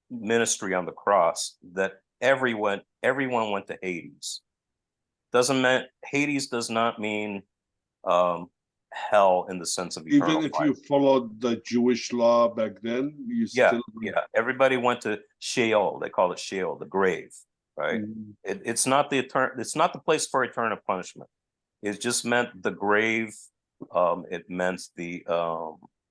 ministry on the cross, that everyone went to Hades. Doesn't mean Hades does not mean hell in the sense of eternal Even if fire. you followed the Jewish law back then, you Yeah, still. yeah. Everybody went to Sheol. They call it Sheol, the grave, right? Mhm. It's not the it's not the place for eternal punishment. It just meant the grave. It meant the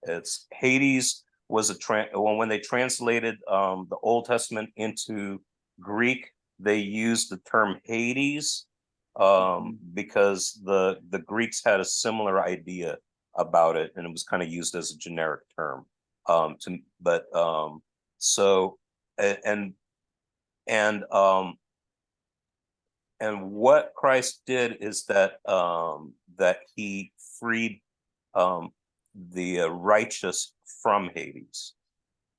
it's Hades was when they translated the Old Testament into Greek, they used the term Hades because the Greeks had a similar idea about it, and it was kind of used as a generic term. To but so and and um and what Christ did is that that he freed the righteous from Hades.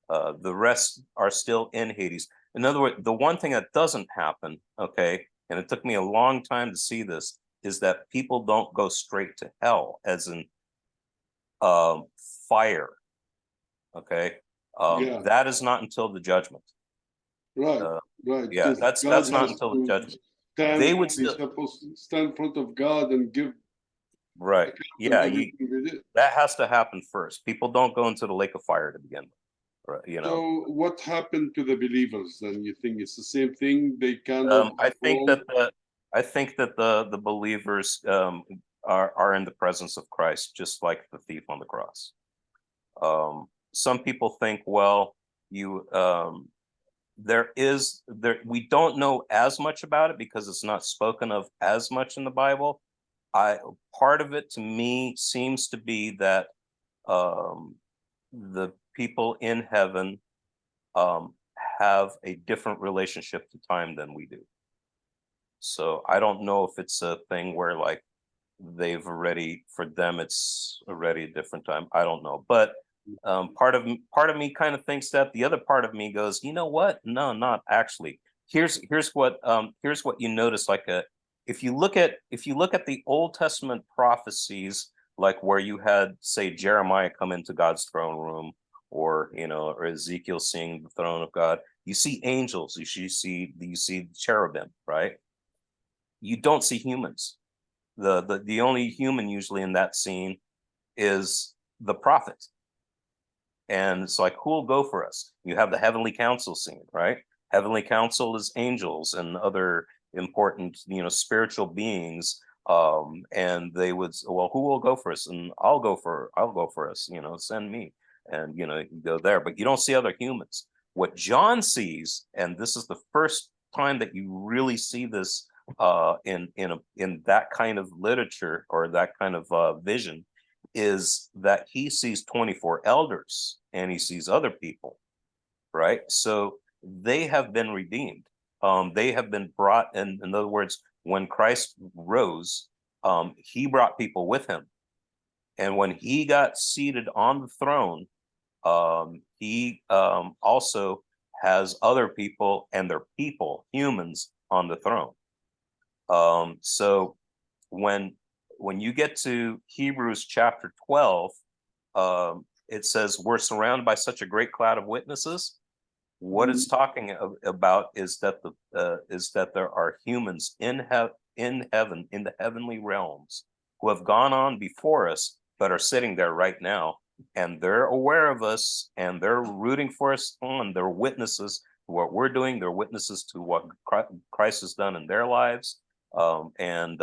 The rest are still in Hades. In other words, the one thing that doesn't happen, okay, and it took me a long time to see this, is that people don't go straight to hell, as in fire. Okay, Yeah, that is not until the judgment. right, Uh, right. yeah, Because God that's not has until the to judgment. stand. They would He's still, supposed to stand in front of God and give right? account on Yeah, everything they did. that has to happen first. People don't go into the lake of fire to begin with, right? You know, So what happened to the believers then? You think it's the same thing? They cannot I think go. that the believers are in the presence of Christ, just like the thief on the cross. Some people think, well, you there we don't know as much about it because it's not spoken of as much in the Bible. I Part of it to me seems to be that um, the people in heaven um, have a different relationship to time than we do. So I don't know if it's a thing where like they've already, for them it's already a different time. I don't know, but part of me kind of thinks that. The other part of me goes, you know what? No, not actually. Here's what you notice. Like if you look at the Old Testament prophecies, like where you had say Jeremiah come into God's throne room, or or Ezekiel seeing the throne of God. You see angels. You see cherubim, right? You don't see humans. The only human usually in that scene is the prophet. And it's like, who will go for us? You have the heavenly council scene, right? Heavenly council is angels and other important, spiritual beings. And they would, well, who will go for us? And I'll go for us, send me. And you go there, but you don't see other humans. What John sees, and this is the first time that you really see this in that kind of literature or that kind of vision, is that he sees 24 elders and he sees other people, right? So they have been redeemed. They have been brought in other words, when Christ rose, he brought people with him. And when he got seated on the throne, he also has other people and their people, humans, on the throne. So when you get to Hebrews chapter 12, it says we're surrounded by such a great cloud of witnesses. What it's talking about is that there are humans in heaven, in the heavenly realms, who have gone on before us, but are sitting there right now, and they're aware of us, and they're rooting for us on. They're witnesses to what we're doing. They're witnesses to what Christ has done in their lives, and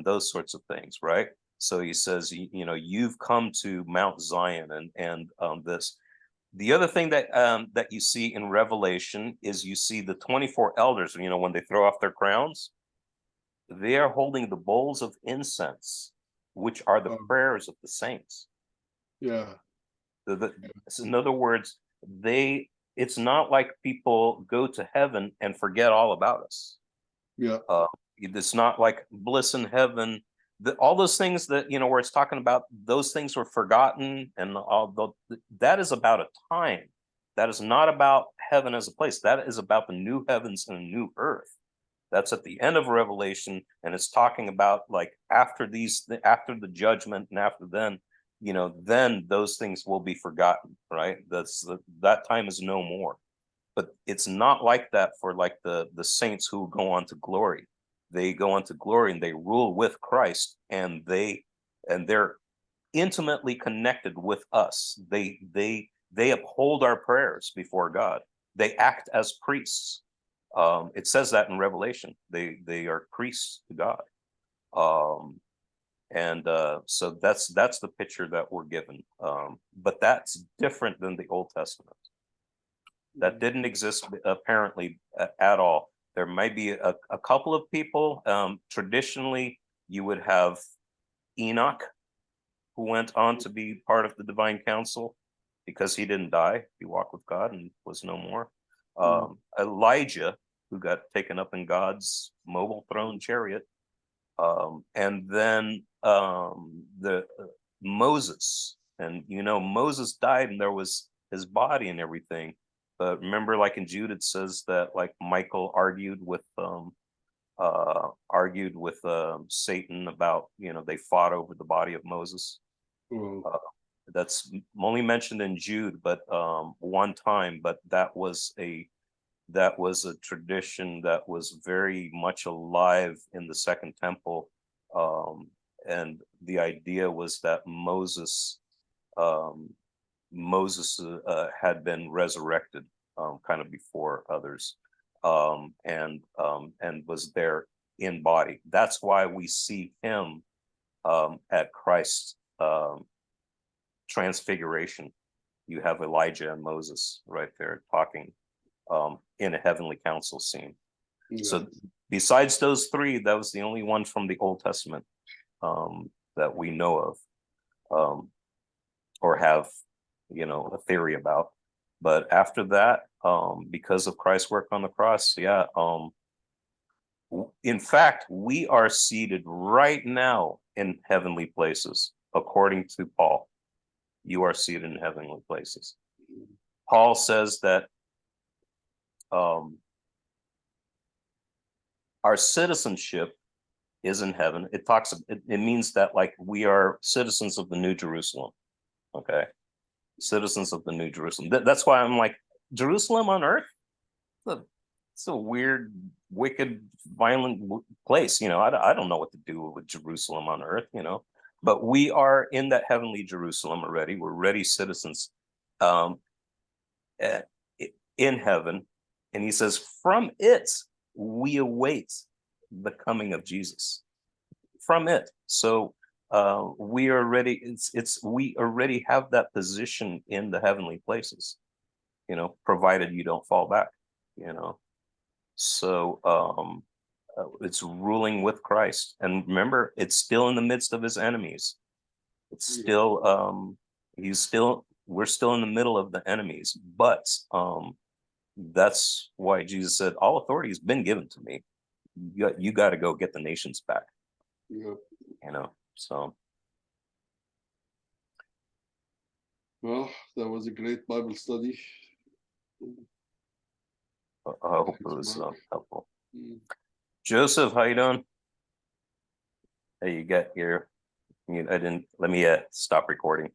those sorts of things, right? So he says, you've come to Mount Zion, and this. The other thing that you see in Revelation is you see the 24 elders. When they throw off their crowns, they are holding the bowls of incense, which are the prayers of the saints. Yeah. So in other words, it's not like people go to heaven and forget all about us. Yeah. It's not like bliss in heaven. All those things that where it's talking about those things were forgotten, and that is about a time. That is not about heaven as a place. That is about the new heavens and a new earth. That's at the end of Revelation, and it's talking about like after the judgment, and after then, then those things will be forgotten, right? That time is no more. But it's not like that for like the saints who go on to glory. they go on to glory and they rule with Christ, and they're intimately connected with us. They uphold our prayers before God. They act as priests. It says that in Revelation. They are priests to God. So that's the picture that we're given. But that's different than the Old Testament. That didn't exist apparently at all. There might be a couple of people. Traditionally, you would have Enoch, who went on to be part of the divine council because he didn't die. He walked with God and was no more. Elijah, who got taken up in God's mobile throne chariot. And then the Moses, and Moses died and there was his body and everything. But remember, like in Jude, it says that like Michael argued with Satan about, they fought over the body of Moses. That's only mentioned in Jude, but one time. But that was a tradition that was very much alive in the Second Temple, and the idea was that Moses had been resurrected kind of before others, and was there in body. That's why we see him at Christ's transfiguration. You have Elijah and Moses right there talking in a heavenly council scene. Yeah. So besides those three, that was the only one from the Old Testament that we know of, or have a theory about. But after that, because of Christ's work on the cross, in fact, we are seated right now in heavenly places, according to Paul. You are seated in heavenly places. Paul says that our citizenship is in heaven. It means that like we are citizens of the New Jerusalem. Okay, citizens of the New Jerusalem. That's why I'm like, Jerusalem on earth? It's a weird, wicked, violent place. I don't know what to do with Jerusalem on earth. But we are in that heavenly Jerusalem already. We're already citizens in heaven. And he says, from it, we await the coming of Jesus. From it. So we already, we already have that position in the heavenly places, provided you don't fall back, So it's ruling with Christ. And remember, it's still in the midst of his enemies. It's still, we're still in the middle of the enemies. But that's why Jesus said, all authority has been given to me. You got to go get the nations back. So. Well, that was a great Bible study. I hope it was helpful. Joseph, how you doing? Hey, you got your, let me stop recording.